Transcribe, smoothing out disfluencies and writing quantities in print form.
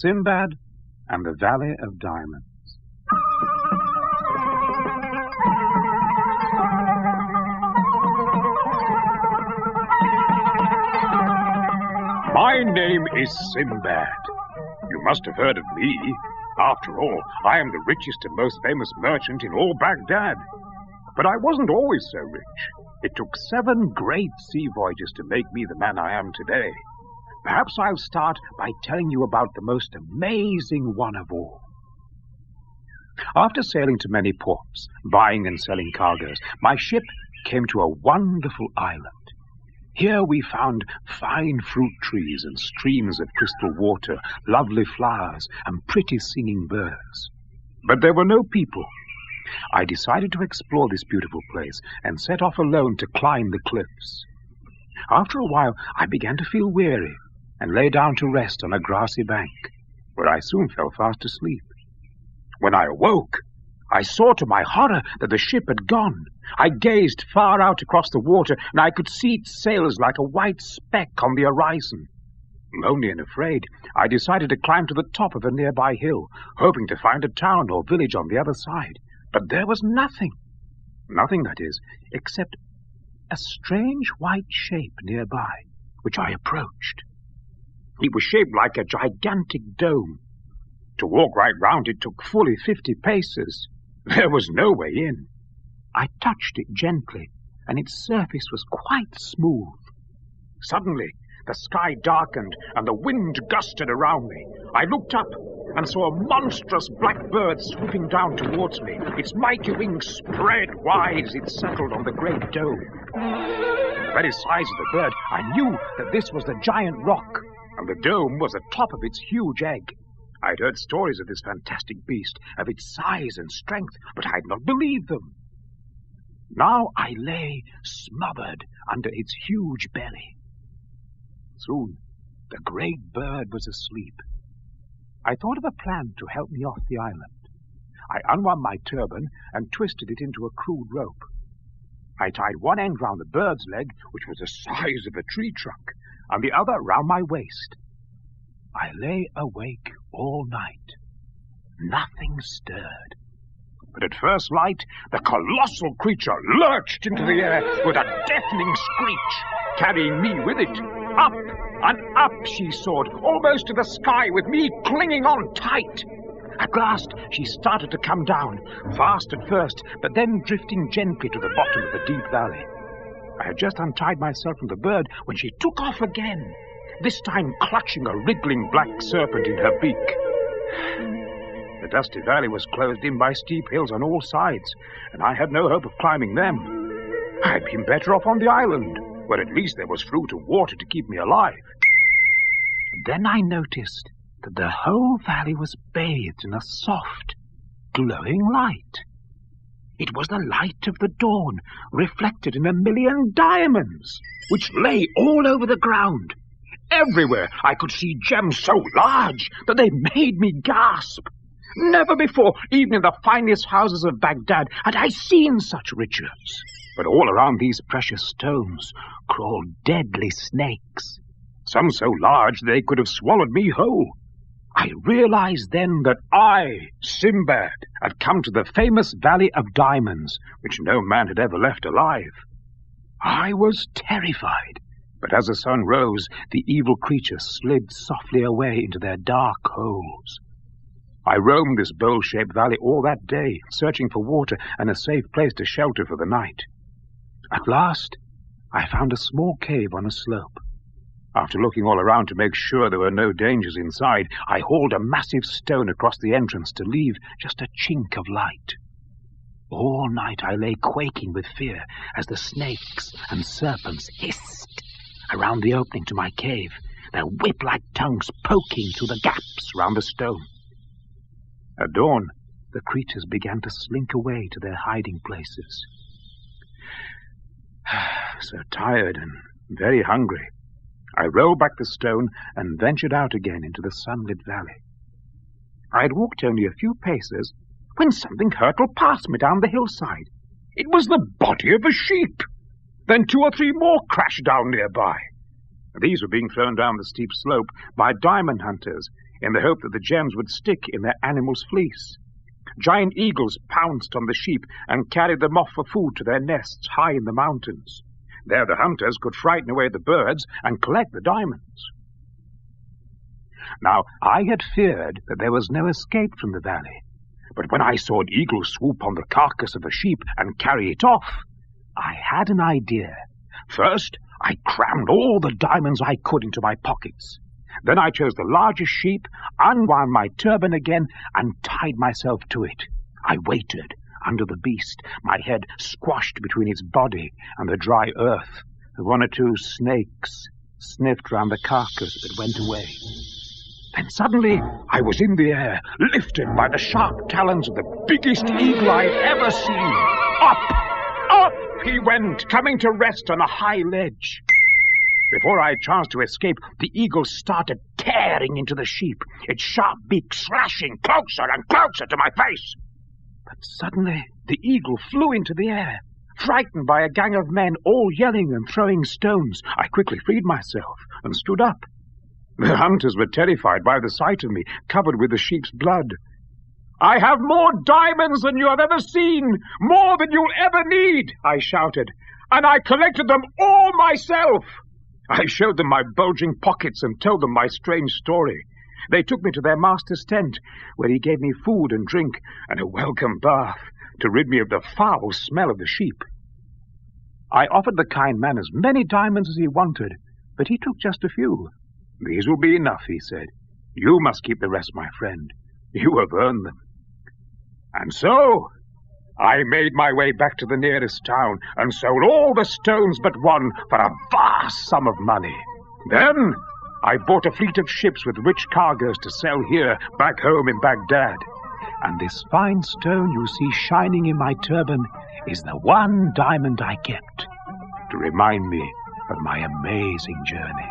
Sinbad and the Valley of Diamonds. My name is Sindbad. You must have heard of me. After all, I am the richest and most famous merchant in all Baghdad. But I wasn't always so rich. It took 7 great sea voyages to make me the man I am today. Perhaps I'll start by telling you about the most amazing one of all. After sailing to many ports, buying and selling cargoes, my ship came to a wonderful island. Here we found fine fruit trees and streams of crystal water, lovely flowers, and pretty singing birds. But there were no people. I decided to explore this beautiful place and set off alone to climb the cliffs. After a while, I began to feel weary and lay down to rest on a grassy bank, where I soon fell fast asleep. When I awoke, I saw to my horror that the ship had gone. I gazed far out across the water, and I could see its sails like a white speck on the horizon. Lonely and afraid, I decided to climb to the top of a nearby hill, hoping to find a town or village on the other side. But there was nothing. Nothing, that is, except a strange white shape nearby, which I approached. It was shaped like a gigantic dome. To walk right round it took fully 50 paces. There was no way in. I touched it gently, and its surface was quite smooth. Suddenly, the sky darkened, and the wind gusted around me. I looked up and saw a monstrous black bird swooping down towards me. Its mighty wings spread wide as it settled on the great dome. From the very size of the bird, I knew that this was the giant rock, and the dome was the top of its huge egg. I'd heard stories of this fantastic beast, of its size and strength, but I'd not believed them. Now I lay smothered under its huge belly. Soon, the great bird was asleep. I thought of a plan to help me off the island. I unwound my turban and twisted it into a crude rope. I tied one end round the bird's leg, which was the size of a tree trunk, and the other round my waist. I lay awake all night. Nothing stirred. But at first light, the colossal creature lurched into the air with a deafening screech, carrying me with it. Up and up she soared, almost to the sky, with me clinging on tight. At last, she started to come down, fast at first, but then drifting gently to the bottom of the deep valley. I had just untied myself from the bird when she took off again, this time clutching a wriggling black serpent in her beak. The dusty valley was closed in by steep hills on all sides, and I had no hope of climbing them. I'd been better off on the island, where at least there was fruit and water to keep me alive. Then I noticed that the whole valley was bathed in a soft, glowing light. It was the light of the dawn, reflected in 1,000,000 diamonds, which lay all over the ground. Everywhere I could see gems so large that they made me gasp. Never before, even in the finest houses of Baghdad, had I seen such riches. But all around these precious stones crawled deadly snakes, some so large they could have swallowed me whole. I realized then that I, Sinbad, had come to the famous Valley of Diamonds, which no man had ever left alive. I was terrified, but as the sun rose, the evil creatures slid softly away into their dark holes. I roamed this bowl-shaped valley all that day, searching for water and a safe place to shelter for the night. At last, I found a small cave on a slope. After looking all around to make sure there were no dangers inside, I hauled a massive stone across the entrance to leave just a chink of light. All night I lay quaking with fear as the snakes and serpents hissed around the opening to my cave, their whip-like tongues poking through the gaps round the stone. At dawn, the creatures began to slink away to their hiding places. So tired and very hungry, I rolled back the stone and ventured out again into the sunlit valley. I had walked only a few paces when something hurtled past me down the hillside. It was the body of a sheep. Then 2 or 3 more crashed down nearby. These were being thrown down the steep slope by diamond hunters in the hope that the gems would stick in their animal's fleece. Giant eagles pounced on the sheep and carried them off for food to their nests high in the mountains. There the hunters could frighten away the birds and collect the diamonds. Now, I had feared that there was no escape from the valley, but when I saw an eagle swoop on the carcass of a sheep and carry it off, I had an idea. First, I crammed all the diamonds I could into my pockets. Then I chose the largest sheep, unwound my turban again, and tied myself to it. I waited under the beast, my head squashed between its body and the dry earth. One or two snakes sniffed round the carcass but went away. Then suddenly I was in the air, lifted by the sharp talons of the biggest eagle I had ever seen. Up he went, coming to rest on a high ledge. Before I had a chance to escape, the eagle started tearing into the sheep, its sharp beak slashing closer and closer to my face. But suddenly the eagle flew into the air, frightened by a gang of men all yelling and throwing stones. I quickly freed myself and stood up. The hunters were terrified by the sight of me, covered with the sheep's blood. "I have more diamonds than you have ever seen, more than you'll ever need," I shouted, "and I collected them all myself." I showed them my bulging pockets and told them my strange story. They took me to their master's tent, where he gave me food and drink and a welcome bath to rid me of the foul smell of the sheep. I offered the kind man as many diamonds as he wanted, but he took just a few. "These will be enough," he said. "You must keep the rest, my friend. You have earned them." And so I made my way back to the nearest town and sold all the stones but one for a vast sum of money. Then I bought a fleet of ships with rich cargoes to sell here, back home in Baghdad. And this fine stone you see shining in my turban is the one diamond I kept to remind me of my amazing journey.